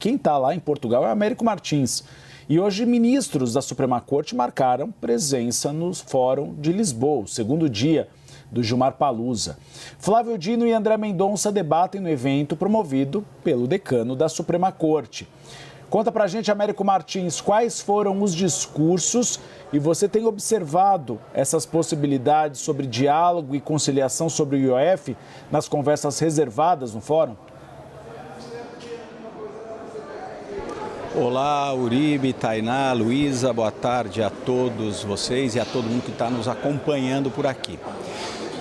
Quem está lá em Portugal é Américo Martins. E hoje, ministros da Suprema Corte marcaram presença no Fórum de Lisboa, o segundo dia do Gilmar Palusa. Flávio Dino e André Mendonça debatem no evento promovido pelo decano da Suprema Corte. Conta pra gente, Américo Martins, quais foram os discursos e você tem observado essas possibilidades sobre diálogo e conciliação sobre o IOF nas conversas reservadas no fórum? Olá, Uribe, Tainá, Luísa, boa tarde a todos vocês e a todo mundo que está nos acompanhando por aqui.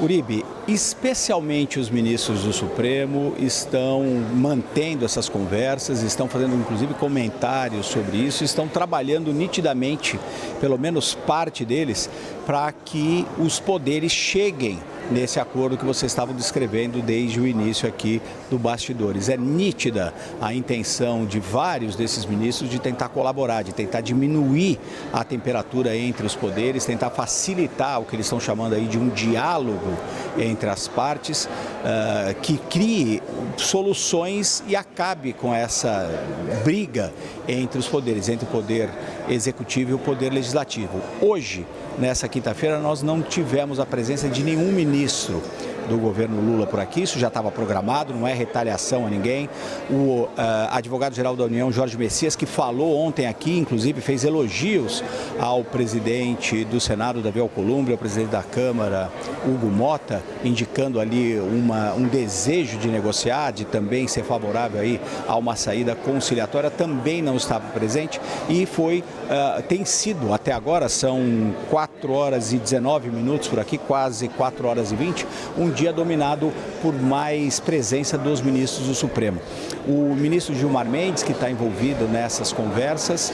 Uribe, especialmente os ministros do Supremo estão mantendo essas conversas, estão fazendo inclusive comentários sobre isso, estão trabalhando nitidamente, pelo menos parte deles, para que os poderes cheguem nesse acordo que vocês estavam descrevendo desde o início aqui do Bastidores. É nítida a intenção de vários desses ministros de tentar colaborar, de tentar diminuir a temperatura entre os poderes, tentar facilitar o que eles estão chamando aí de um diálogo entre as partes, que crie soluções e acabe com essa briga entre os poderes, entre o poder executivo e o poder legislativo. Hoje, nessa quinta-feira, nós não tivemos a presença de nenhum ministro do governo Lula por aqui, isso já estava programado, não é retaliação a ninguém. O advogado-geral da União, Jorge Messias, que falou ontem aqui, inclusive fez elogios ao presidente do Senado, Davi Alcolumbre, ao presidente da Câmara, Hugo Mota, indicando ali um desejo de negociar, de também ser favorável aí a uma saída conciliatória, também não estava presente e tem sido, até agora, são 4 horas e 19 minutos por aqui, quase 4 horas e 20, um dia dominado por mais presença dos ministros do Supremo. O ministro Gilmar Mendes, que está envolvido nessas conversas,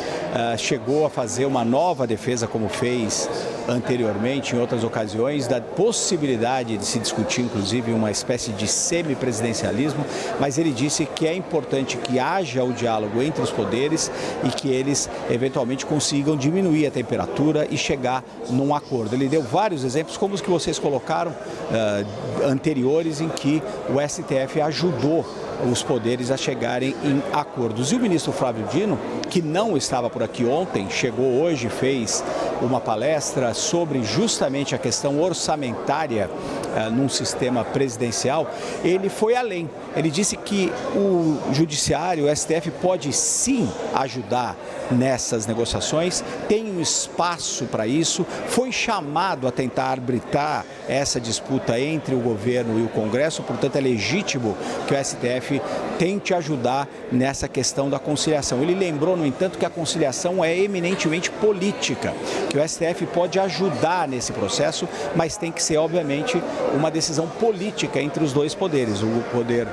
chegou a fazer uma nova defesa, como fez anteriormente em outras ocasiões, da possibilidade de se discutir, inclusive, uma espécie de semipresidencialismo, mas ele disse que é importante que haja o diálogo entre os poderes e que eles, eventualmente, consigam diminuir a temperatura e chegar num acordo. Ele deu vários exemplos, como os que vocês colocaram, anteriores, em que o STF ajudou os poderes a chegarem em acordos. E o ministro Flávio Dino, que não estava por aqui ontem, chegou hoje, fez uma palestra sobre justamente a questão orçamentária num sistema presidencial. Ele foi além. Ele disse que o Judiciário, o STF, pode sim ajudar nessas negociações, tem um espaço para isso, foi chamado a tentar arbitrar essa disputa entre o governo e o Congresso, portanto é legítimo que o STF tente ajudar nessa questão da conciliação. Ele lembrou, no entanto, que a conciliação é eminentemente política, que o STF pode ajudar nesse processo, mas tem que ser, obviamente, uma decisão política entre os dois poderes, o poder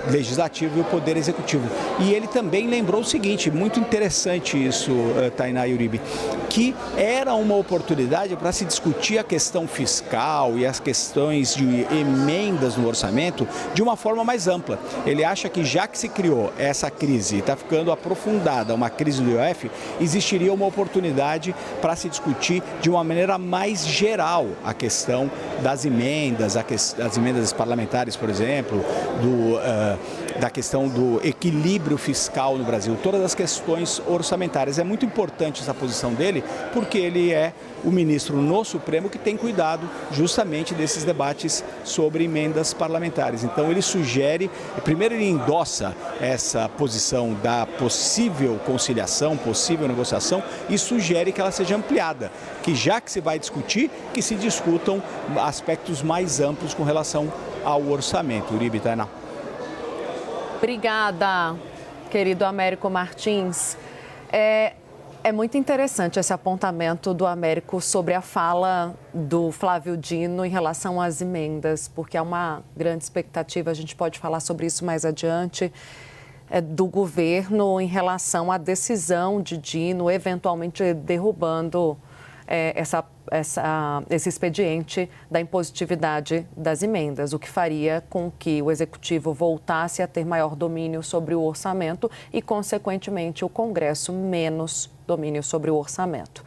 legislativo e o poder executivo. E ele também lembrou o seguinte, muito interessante isso, Tainá e Uribe, que era uma oportunidade para se discutir a questão fiscal e as questões de emendas no orçamento de uma forma mais ampla. Ele acha que já que se criou essa crise e está ficando aprofundada, uma crise do IOF, existiria uma oportunidade para se discutir de uma maneira mais geral a questão das emendas, as emendas parlamentares, por exemplo, da questão do equilíbrio fiscal no Brasil, todas as questões orçamentárias. É muito importante essa posição dele, porque ele é o ministro no Supremo que tem cuidado justamente desses debates sobre emendas parlamentares. Então ele sugere, primeiro ele endossa essa posição da possível conciliação, possível negociação e sugere que ela seja ampliada, que já que se vai discutir, que se discutam aspectos mais amplos com relação ao orçamento. Uribe, Tainá. Obrigada, querido Américo Martins. É muito interessante esse apontamento do Américo sobre a fala do Flávio Dino em relação às emendas, porque há uma grande expectativa, a gente pode falar sobre isso mais adiante, do governo em relação à decisão de Dino, eventualmente derrubando esse expediente da impositividade das emendas, o que faria com que o Executivo voltasse a ter maior domínio sobre o orçamento e, consequentemente, o Congresso menos domínio sobre o orçamento.